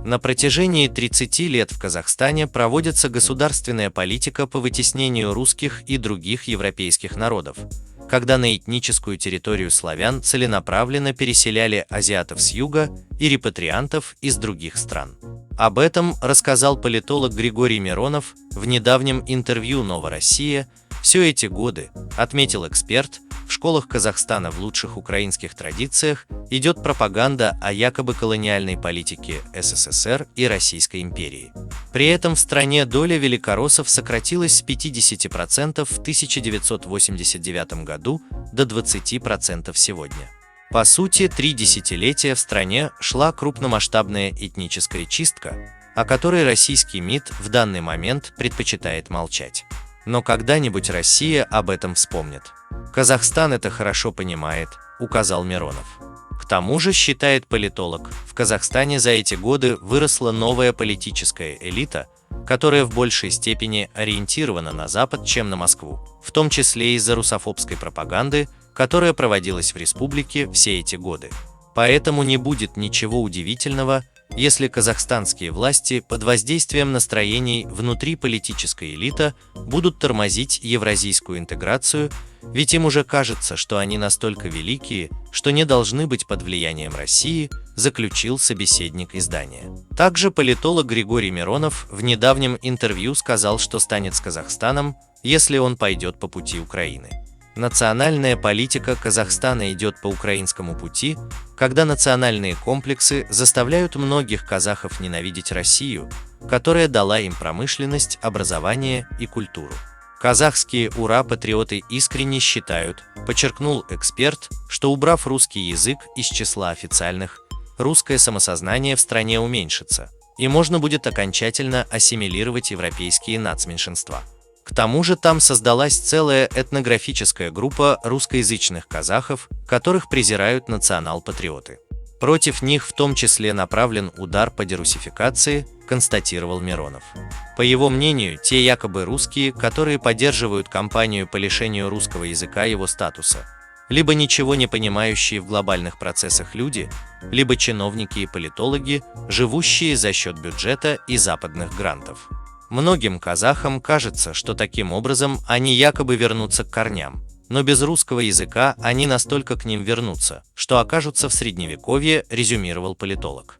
На протяжении 30 лет в Казахстане проводится государственная политика по вытеснению русских и других европейских народов, когда на этническую территорию славян целенаправленно переселяли азиатов с юга и репатриантов из других стран. Об этом рассказал политолог Григорий Миронов в недавнем интервью «Нова Россия». Все эти годы, отметил эксперт, в школах Казахстана в лучших украинских традициях идет пропаганда о якобы колониальной политике СССР и Российской империи. При этом в стране доля великороссов сократилась с 50% в 1989 году до 20% сегодня. По сути, 3 десятилетия в стране шла крупномасштабная этническая чистка, о которой российский МИД в данный момент предпочитает молчать. Но когда-нибудь Россия об этом вспомнит. Казахстан это хорошо понимает, указал Миронов. К тому же, считает политолог, в Казахстане за эти годы выросла новая политическая элита, которая в большей степени ориентирована на Запад, чем на Москву, в том числе из-за русофобской пропаганды, которая проводилась в республике все эти годы. Поэтому не будет ничего удивительного, если казахстанские власти под воздействием настроений внутри политической элиты будут тормозить евразийскую интеграцию, ведь им уже кажется, что они настолько великие, что не должны быть под влиянием России, заключил собеседник издания. Также политолог Григорий Миронов в недавнем интервью сказал, что станет с Казахстаном, если он пойдет по пути Украины. Национальная политика Казахстана идет по украинскому пути, когда национальные комплексы заставляют многих казахов ненавидеть Россию, которая дала им промышленность, образование и культуру. Казахские ура-патриоты искренне считают, подчеркнул эксперт, что убрав русский язык из числа официальных, русское самосознание в стране уменьшится, и можно будет окончательно ассимилировать европейские нацменьшинства. К тому же там создалась целая этнографическая группа русскоязычных казахов, которых презирают национал-патриоты. Против них в том числе направлен удар по дерусификации, констатировал Миронов. По его мнению, те якобы русские, которые поддерживают кампанию по лишению русского языка его статуса, либо ничего не понимающие в глобальных процессах люди, либо чиновники и политологи, живущие за счет бюджета и западных грантов. Многим казахам кажется, что таким образом они якобы вернутся к корням, но без русского языка они настолько к ним вернутся, что окажутся в средневековье, резюмировал политолог.